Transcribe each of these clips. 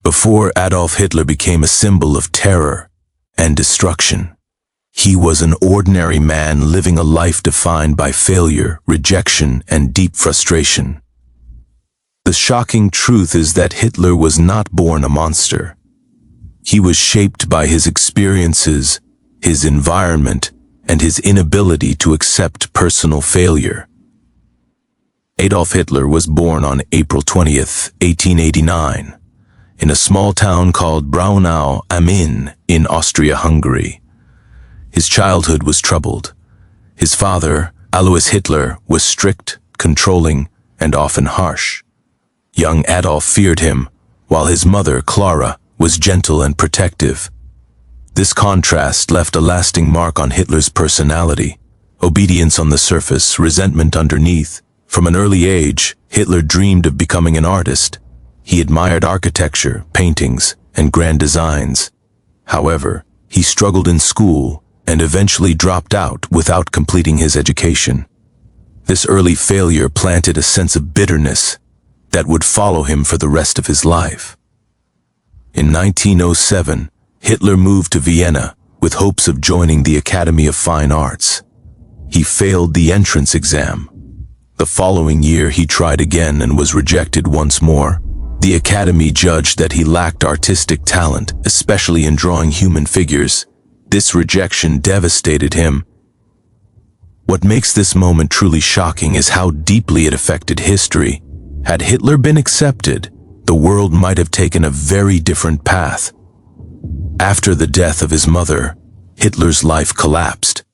Before Adolf Hitler became a symbol of terror and destruction, he was an ordinary man living a life defined by failure, rejection, and deep frustration. The shocking truth is that Hitler was not born a monster. He was shaped by his experiences, his environment, and his inability to accept personal failure. Adolf Hitler was born on April 20th, 1889, in a small town called Braunau am Inn in Austria-Hungary. His childhood was troubled. His father, Alois Hitler, was strict, controlling, and often harsh. Young Adolf feared him, while his mother, Clara, was gentle and protective. This contrast left a lasting mark on Hitler's personality. Obedience on the surface, resentment underneath. From an early age, Hitler dreamed of becoming an artist. He admired architecture, paintings, and grand designs. However, he struggled in school and eventually dropped out without completing his education. This early failure planted a sense of bitterness that would follow him for the rest of his life. In 1907, Hitler moved to Vienna with hopes of joining the Academy of Fine Arts. He failed the entrance exam. The following year, he tried again and was rejected once more. The Academy judged that he lacked artistic talent, especially in drawing human figures. This rejection devastated him. What makes this moment truly shocking is how deeply it affected history. Had Hitler been accepted, the world might have taken a very different path. After the death of his mother, Hitler's life collapsed.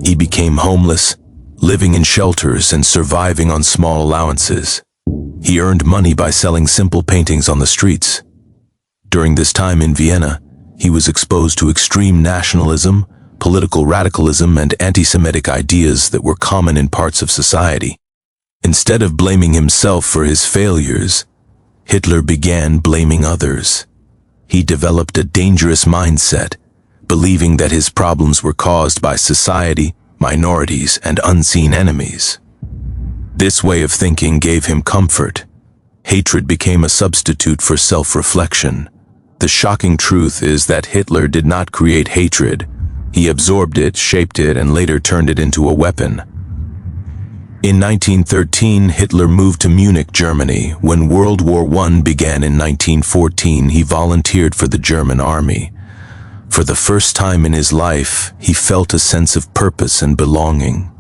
He became homeless, living in shelters and surviving on small allowances. He earned money by selling simple paintings on the streets. During this time in Vienna, he was exposed to extreme nationalism, political radicalism, and anti-Semitic ideas that were common in parts of society. Instead of blaming himself for his failures, Hitler began blaming others. He developed a dangerous mindset, believing that his problems were caused by society, minorities, and unseen enemies. This way of thinking gave him comfort. Hatred became a substitute for self-reflection. The shocking truth is that Hitler did not create hatred. He absorbed it, shaped it, and later turned it into a weapon. In 1913, Hitler moved to Munich, Germany. When World War I began in 1914, he volunteered for the German army. For the first time in his life, he felt a sense of purpose and belonging.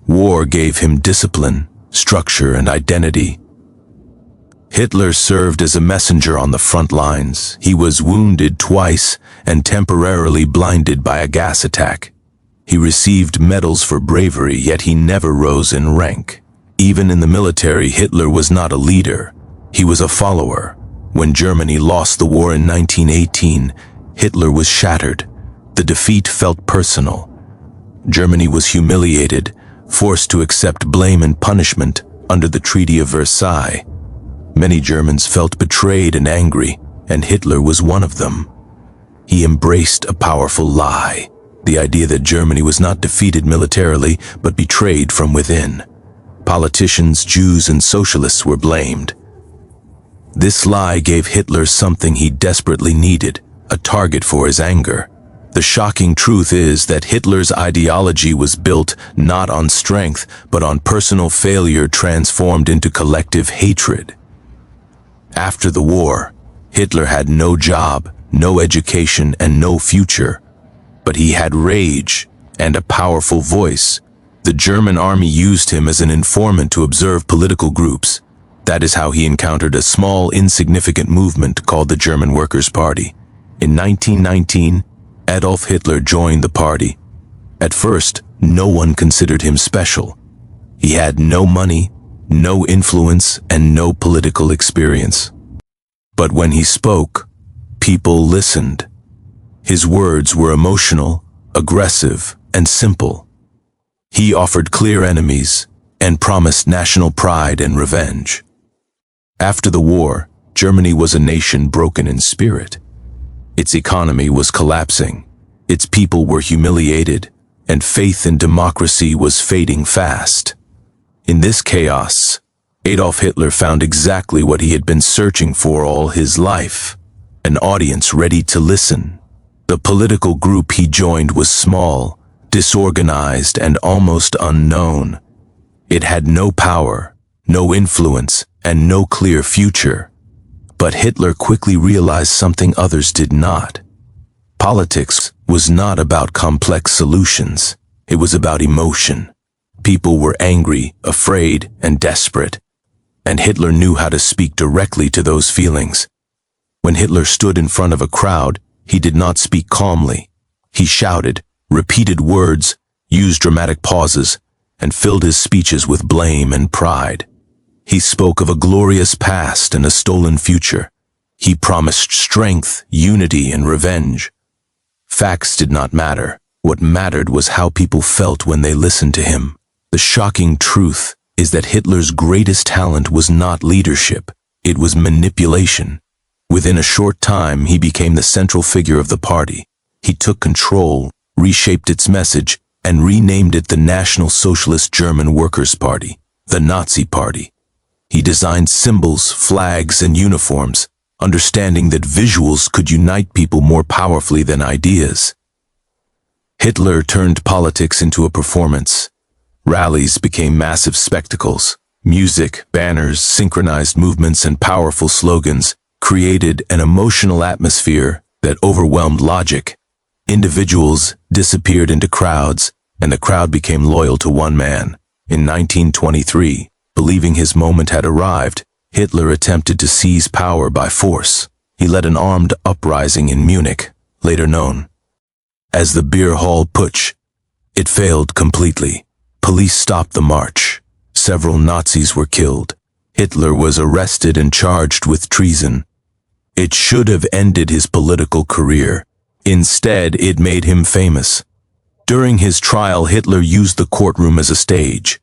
War gave him discipline, structure, and identity. Hitler served as a messenger on the front lines. He was wounded twice and temporarily blinded by a gas attack. He received medals for bravery, yet he never rose in rank. Even in the military, Hitler was not a leader. He was a follower. When Germany lost the war in 1918, Hitler was shattered. The defeat felt personal. Germany was humiliated, forced to accept blame and punishment under the Treaty of Versailles. Many Germans felt betrayed and angry, and Hitler was one of them. He embraced a powerful lie, the idea that Germany was not defeated militarily, but betrayed from within. Politicians, Jews, and socialists were blamed. This lie gave Hitler something he desperately needed, a target for his anger. The shocking truth is that Hitler's ideology was built not on strength, but on personal failure transformed into collective hatred. After the war, Hitler had no job, no education, and no future. But he had rage and a powerful voice. The German army used him as an informant to observe political groups. That is how he encountered a small, insignificant movement called the German Workers' Party. In 1919, Adolf Hitler joined the party. At first, no one considered him special. He had no money, no influence, and no political experience. But when he spoke, people listened. His words were emotional, aggressive, and simple. He offered clear enemies and promised national pride and revenge. After the war, Germany was a nation broken in spirit. Its economy was collapsing, its people were humiliated, and faith in democracy was fading fast. In this chaos, Adolf Hitler found exactly what he had been searching for all his life: an audience ready to listen. The political group he joined was small, disorganized, and almost unknown. It had no power, no influence, and no clear future. But Hitler quickly realized something others did not. Politics was not about complex solutions. It was about emotion. People were angry, afraid, and desperate. And Hitler knew how to speak directly to those feelings. When Hitler stood in front of a crowd, he did not speak calmly. He shouted, repeated words, used dramatic pauses, and filled his speeches with blame and pride. He spoke of a glorious past and a stolen future. He promised strength, unity, and revenge. Facts did not matter. What mattered was how people felt when they listened to him. The shocking truth is that Hitler's greatest talent was not leadership. It was manipulation. Within a short time, he became the central figure of the party. He took control, reshaped its message, and renamed it the National Socialist German Workers' Party, the Nazi Party. He designed symbols, flags, and uniforms, understanding that visuals could unite people more powerfully than ideas. Hitler turned politics into a performance. Rallies became massive spectacles. Music, banners, synchronized movements, and powerful slogans created an emotional atmosphere that overwhelmed logic. Individuals disappeared into crowds, and the crowd became loyal to one man. In 1923, believing his moment had arrived, Hitler attempted to seize power by force. He led an armed uprising in Munich, later known as the Beer Hall Putsch. It failed completely. Police stopped the march. Several Nazis were killed. Hitler was arrested and charged with treason. It should have ended his political career. Instead, it made him famous. During his trial, Hitler used the courtroom as a stage.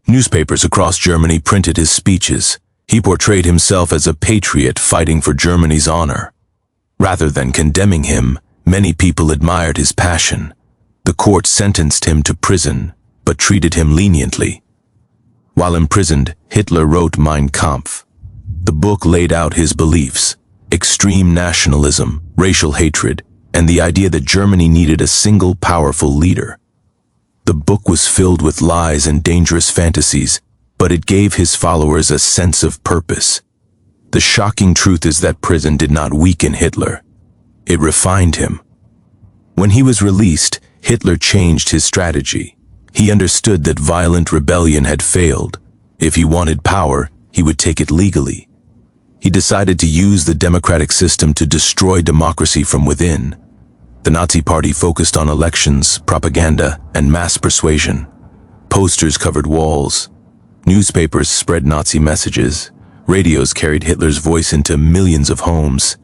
Newspapers across Germany printed his speeches. He portrayed himself as a patriot fighting for Germany's honor. Rather than condemning him, many people admired his passion. The court sentenced him to prison, but treated him leniently. While imprisoned, Hitler wrote Mein Kampf. The book laid out his beliefs: extreme nationalism, racial hatred, and the idea that Germany needed a single powerful leader. The book was filled with lies and dangerous fantasies, but it gave his followers a sense of purpose. The shocking truth is that prison did not weaken Hitler. It refined him. When he was released, Hitler changed his strategy. He understood that violent rebellion had failed. If he wanted power, he would take it legally. He decided to use the democratic system to destroy democracy from within. The Nazi Party focused on elections, propaganda, and mass persuasion. Posters covered walls. Newspapers spread Nazi messages. Radios carried Hitler's voice into millions of homes.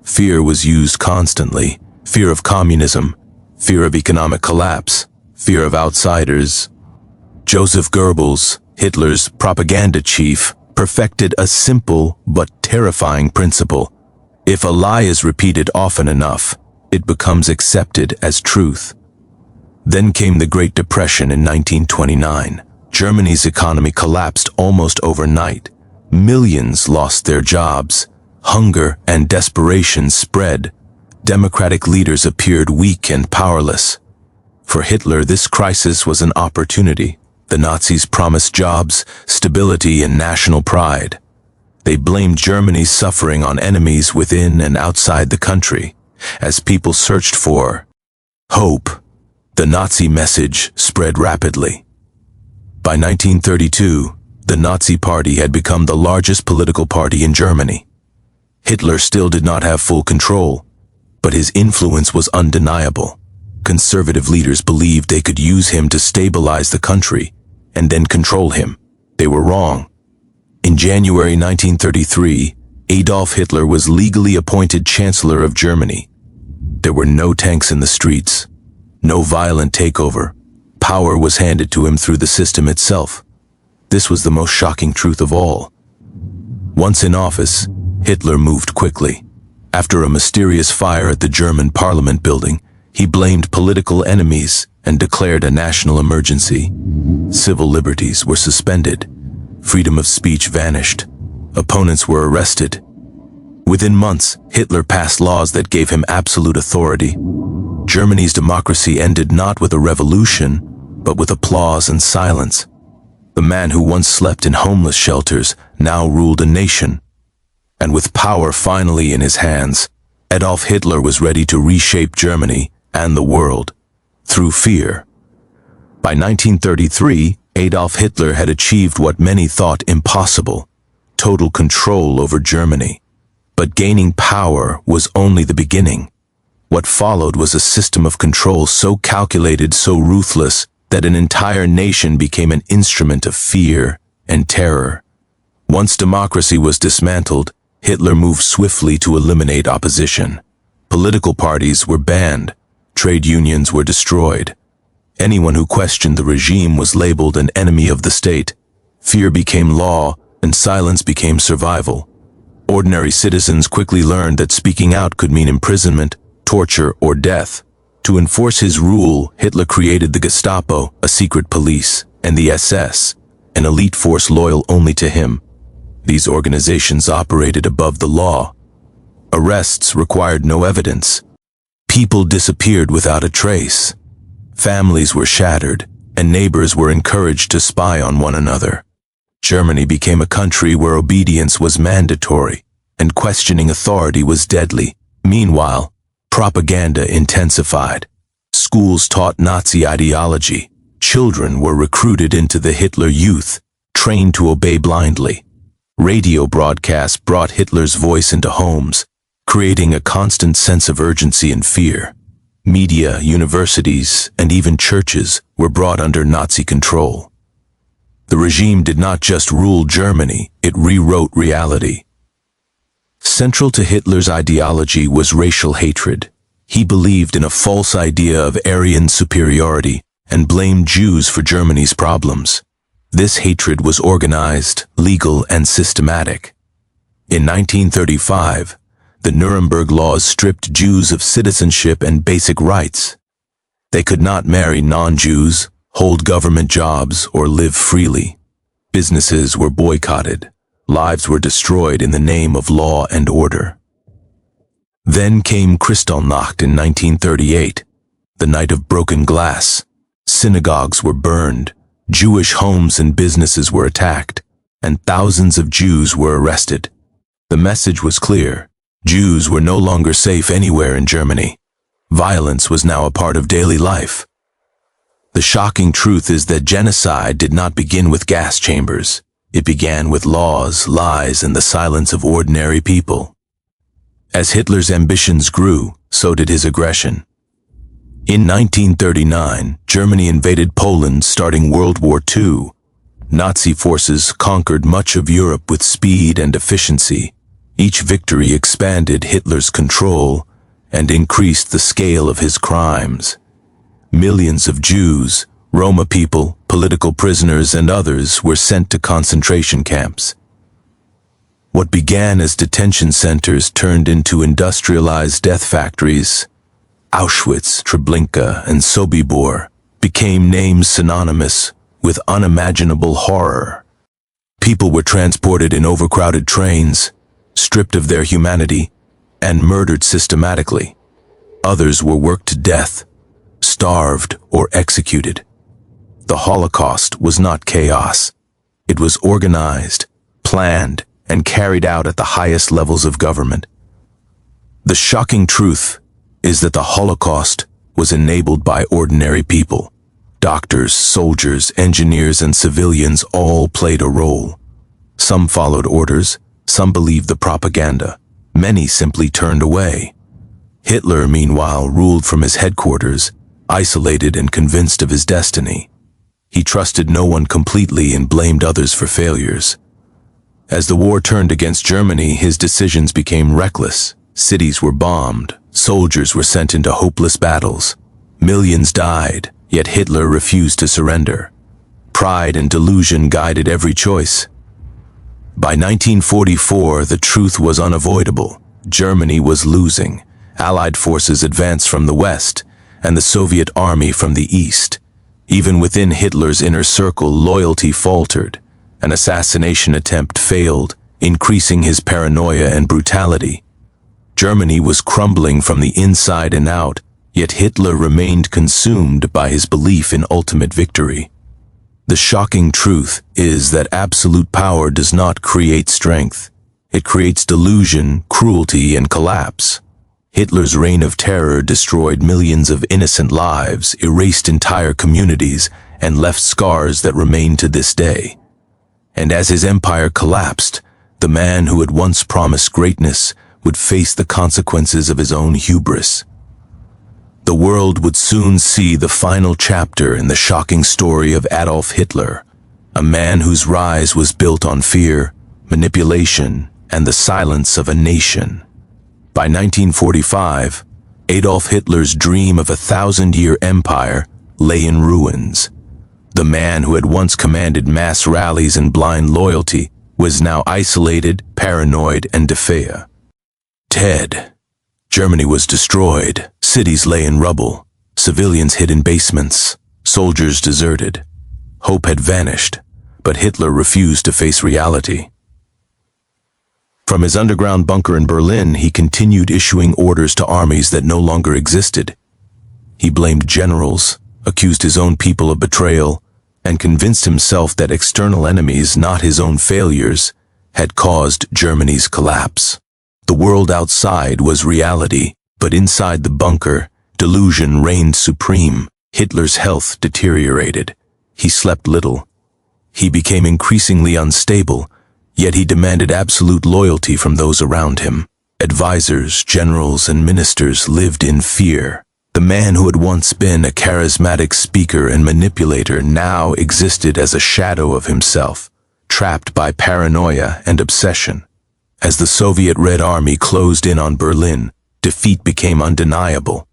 Fear was used constantly. Fear of communism, fear of economic collapse, fear of outsiders. Joseph Goebbels, Hitler's propaganda chief, perfected a simple but terrifying principle. If a lie is repeated often enough, it becomes accepted as truth. Then came the Great Depression in 1929. Germany's economy collapsed almost overnight. Millions lost their jobs. Hunger and desperation spread. Democratic leaders appeared weak and powerless. For Hitler, this crisis was an opportunity. The Nazis promised jobs, stability, and national pride. They blamed Germany's suffering on enemies within and outside the country. As people searched for hope, the Nazi message spread rapidly. By 1932, the Nazi Party had become the largest political party in Germany. Hitler still did not have full control, but his influence was undeniable. Conservative leaders believed they could use him to stabilize the country and then control him. They were wrong. In January 1933, Adolf Hitler was legally appointed Chancellor of Germany. There were no tanks in the streets, no violent takeover. Power was handed to him through the system itself. This was the most shocking truth of all. Once in office, Hitler moved quickly. After a mysterious fire at the German Parliament building, he blamed political enemies and declared a national emergency. Civil liberties were suspended. freedom of speech vanished. Opponents were arrested. Within months, Hitler passed laws that gave him absolute authority. Germany's democracy ended not with a revolution, but with applause and silence. The man who once slept in homeless shelters now ruled a nation. And with power finally in his hands, Adolf Hitler was ready to reshape Germany and the world through fear. By 1933, Adolf Hitler had achieved what many thought impossible: total control over Germany. But gaining power was only the beginning. What followed was a system of control so calculated, so ruthless, that an entire nation became an instrument of fear and terror. Once democracy was dismantled, Hitler moved swiftly to eliminate opposition. Political parties were banned. Trade unions were destroyed. Anyone who questioned the regime was labeled an enemy of the state. Fear became law, and silence became survival. Ordinary citizens quickly learned that speaking out could mean imprisonment, torture, or death. To enforce his rule, Hitler created the Gestapo, a secret police, and the SS, an elite force loyal only to him. These organizations operated above the law. Arrests required no evidence. People disappeared without a trace. Families were shattered, and neighbors were encouraged to spy on one another. Germany became a country where obedience was mandatory, and questioning authority was deadly. Meanwhile, propaganda intensified. Schools taught Nazi ideology. Children were recruited into the Hitler Youth, trained to obey blindly. Radio broadcasts brought Hitler's voice into homes, creating a constant sense of urgency and fear. Media, universities, and even churches were brought under Nazi control. The regime did not just rule Germany, it rewrote reality. Central to Hitler's ideology was racial hatred. He believed in a false idea of Aryan superiority and blamed Jews for Germany's problems. This hatred was organized, legal, and systematic. In 1935, the Nuremberg laws stripped Jews of citizenship and basic rights. They could not marry non-Jews, hold government jobs, or live freely. Businesses were boycotted. Lives were destroyed in the name of law and order. Then came Kristallnacht in 1938, the night of broken glass. Synagogues were burned, Jewish homes and businesses were attacked, and thousands of Jews were arrested. The message was clear: Jews were no longer safe anywhere in Germany. Violence was now a part of daily life. The shocking truth is that genocide did not begin with gas chambers. It began with laws, lies, and the silence of ordinary people. As Hitler's ambitions grew, so did his aggression. In 1939, Germany invaded Poland, starting World War II. Nazi forces conquered much of Europe with speed and efficiency. Each victory expanded Hitler's control and increased the scale of his crimes. Millions of Jews, Roma people, political prisoners, and others were sent to concentration camps. What began as detention centers turned into industrialized death factories. Auschwitz, Treblinka, and Sobibor became names synonymous with unimaginable horror. People were transported in overcrowded trains, stripped of their humanity, and murdered systematically. Others were worked to death, starved, or executed. The Holocaust was not chaos. It was organized, planned, and carried out at the highest levels of government. The shocking truth is that the Holocaust was enabled by ordinary people. Doctors, soldiers, engineers, and civilians all played a role. Some followed orders, some believed the propaganda. Many simply turned away. Hitler, meanwhile, ruled from his headquarters, isolated and convinced of his destiny. He trusted no one completely and blamed others for failures. As the war turned against Germany, his decisions became reckless. Cities were bombed. Soldiers were sent into hopeless battles. Millions died, yet Hitler refused to surrender. Pride and delusion guided every choice. By 1944, the truth was unavoidable. Germany was losing. Allied forces advanced from the west, and the Soviet army from the east. Even within Hitler's inner circle, loyalty faltered, An assassination attempt failed, increasing his paranoia and brutality. Germany was crumbling from the inside and out, yet Hitler remained consumed by his belief in ultimate victory. The shocking truth is that absolute power does not create strength. It creates delusion, cruelty, and collapse. Hitler's reign of terror destroyed millions of innocent lives, erased entire communities, and left scars that remain to this day. And as his empire collapsed, the man who had once promised greatness would face the consequences of his own hubris. The world would soon see the final chapter in the shocking story of Adolf Hitler, a man whose rise was built on fear, manipulation, and the silence of a nation. By 1945, Adolf Hitler's dream of a 1,000-year empire lay in ruins. The man who had once commanded mass rallies and blind loyalty was now isolated, paranoid, and defeated. Germany was destroyed, cities lay in rubble, civilians hid in basements, soldiers deserted. Hope had vanished, but Hitler refused to face reality. From his underground bunker in Berlin, he continued issuing orders to armies that no longer existed. He blamed generals, accused his own people of betrayal, and convinced himself that external enemies, not his own failures, had caused Germany's collapse. The world outside was reality, but inside the bunker, delusion reigned supreme. Hitler's health deteriorated. He slept little. He became increasingly unstable, yet he demanded absolute loyalty from those around him. Advisors, generals, and ministers lived in fear. The man who had once been a charismatic speaker and manipulator now existed as a shadow of himself, trapped by paranoia and obsession. As the Soviet Red Army closed in on Berlin, defeat became undeniable.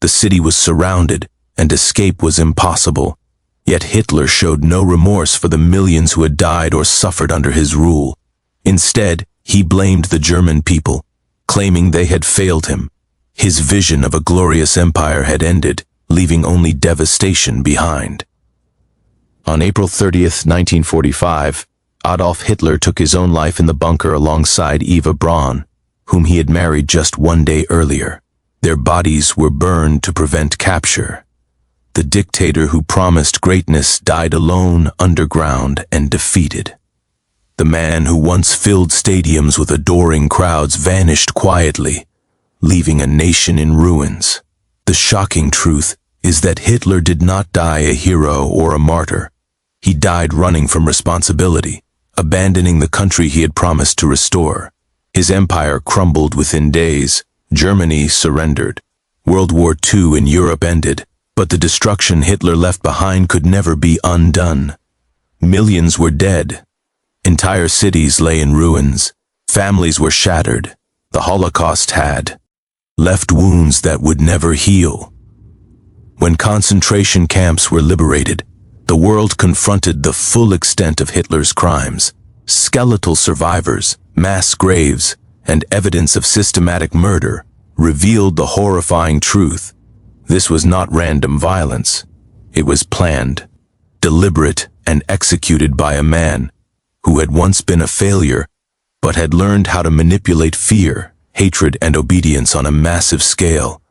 The city was surrounded, and escape was impossible. Yet Hitler showed no remorse for the millions who had died or suffered under his rule. Instead, he blamed the German people, claiming they had failed him. His vision of a glorious empire had ended, leaving only devastation behind. On April 30th, 1945, Adolf Hitler took his own life in the bunker alongside Eva Braun, whom he had married just one day earlier. Their bodies were burned to prevent capture. The dictator who promised greatness died alone, underground, and defeated. The man who once filled stadiums with adoring crowds vanished quietly, leaving a nation in ruins. The shocking truth is that Hitler did not die a hero or a martyr. He died running from responsibility, abandoning the country he had promised to restore. His empire crumbled within days. Germany surrendered. World War II in Europe ended, but the destruction Hitler left behind could never be undone. Millions were dead. Entire cities lay in ruins. Families were shattered. The Holocaust had left wounds that would never heal. When concentration camps were liberated, the world confronted the full extent of Hitler's crimes. Skeletal survivors, mass graves, and evidence of systematic murder revealed the horrifying truth. This was not random violence. It was planned, deliberate, and executed by a man who had once been a failure, but had learned how to manipulate fear, hatred, and obedience on a massive scale.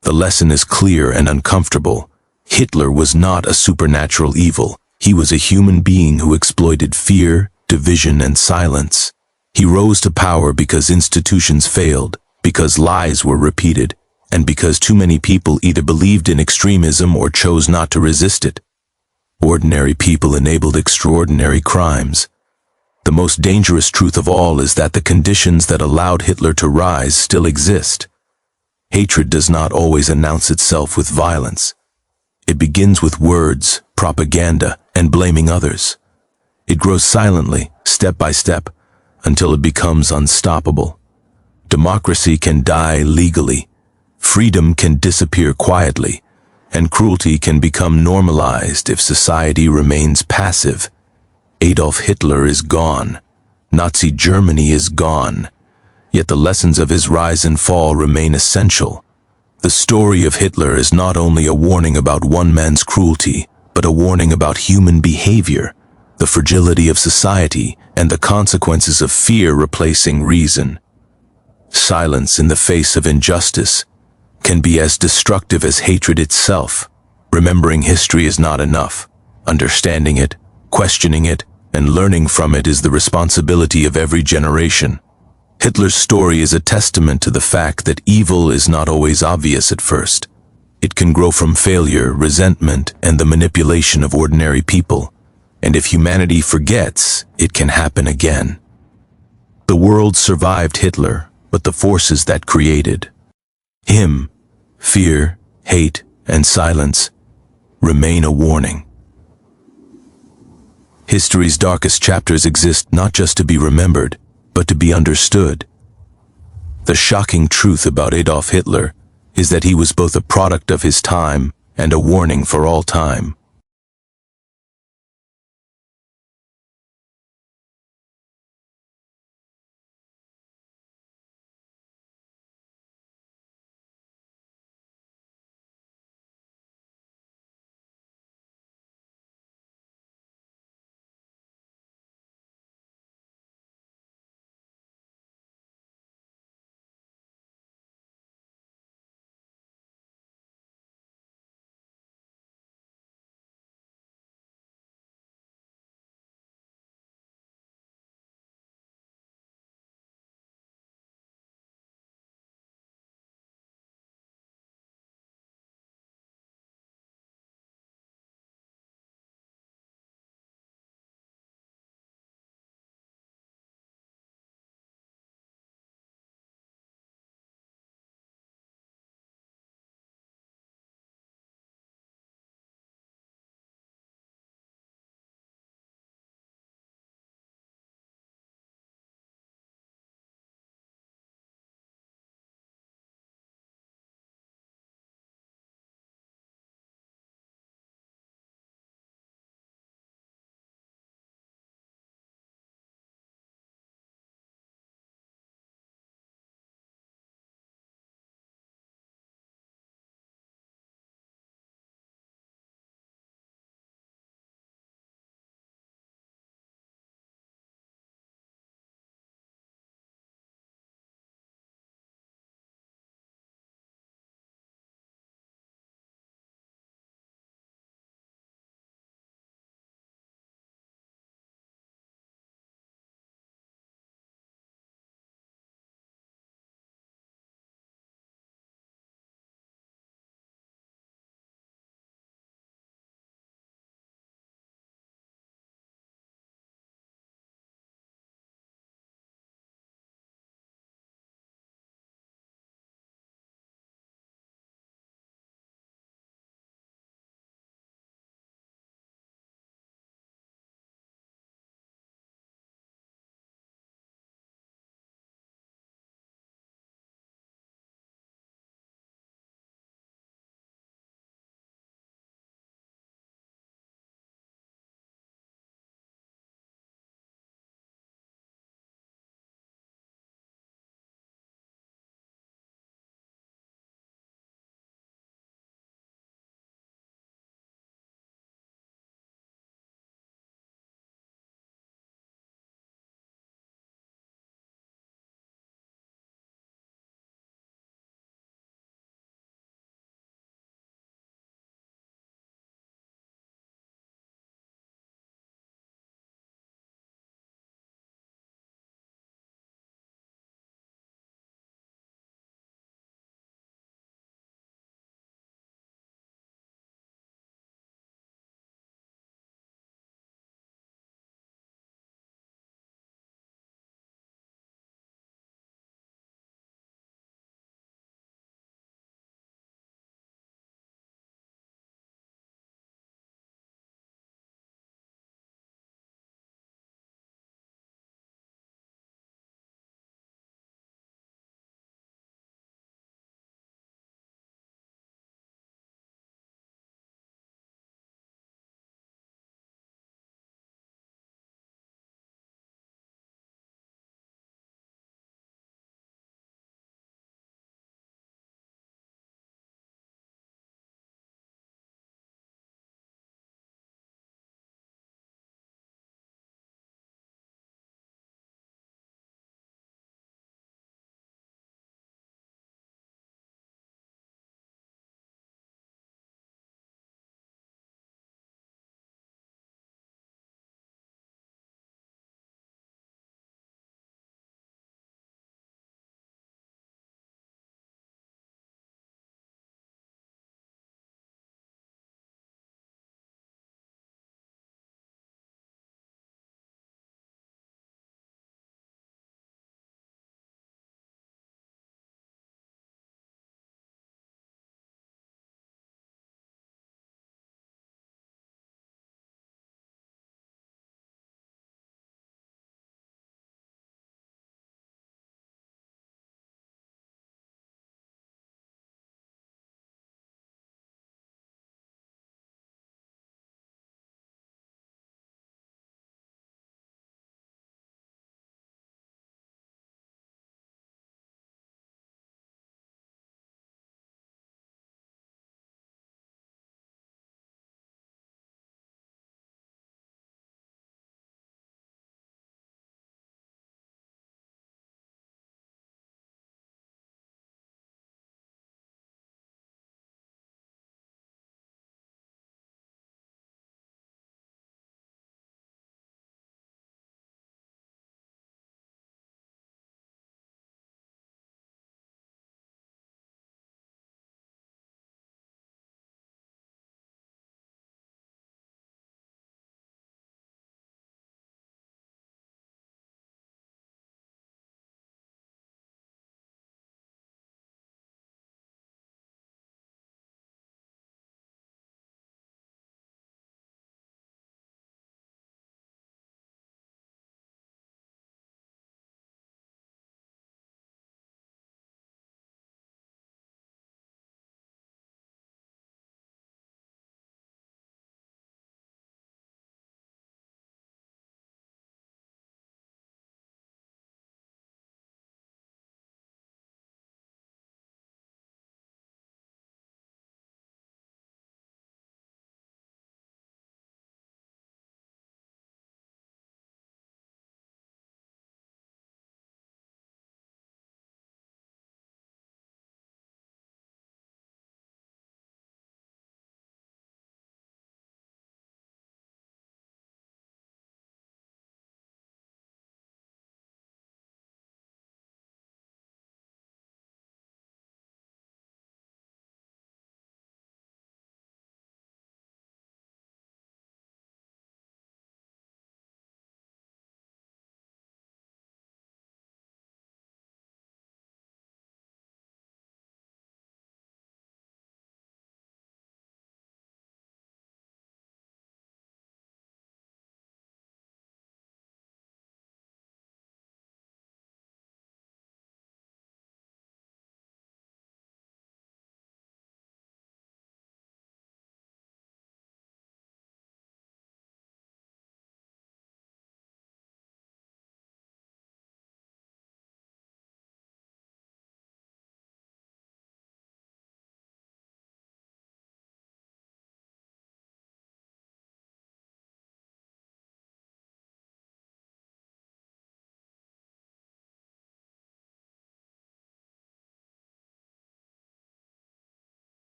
The lesson is clear and uncomfortable. Hitler was not a supernatural evil. He was a human being who exploited fear, division, and silence. He rose to power because institutions failed, because lies were repeated, and because too many people either believed in extremism or chose not to resist it. Ordinary people enabled extraordinary crimes. The most dangerous truth of all is that the conditions that allowed Hitler to rise still exist. Hatred does not always announce itself with violence. It begins with words, propaganda, and blaming others. It grows silently, step by step, until it becomes unstoppable. Democracy can die legally, freedom can disappear quietly, and cruelty can become normalized if society remains passive. Adolf Hitler is gone. Nazi Germany is gone. Yet the lessons of his rise and fall remain essential. The story of Hitler is not only a warning about one man's cruelty, but a warning about human behavior. the fragility of society, and the consequences of fear replacing reason. Silence in the face of injustice can be as destructive as hatred itself. Remembering history is not enough. Understanding it, questioning it, and learning from it is the responsibility of every generation. Hitler's story is a testament to the fact that evil is not always obvious at first. It can grow from failure, resentment, and the manipulation of ordinary people. And if humanity forgets, it can happen again. The world survived Hitler, but the forces that created him, fear, hate, and silence, remain a warning. History's darkest chapters exist not just to be remembered, but to be understood. The shocking truth about Adolf Hitler is that he was both a product of his time and a warning for all time.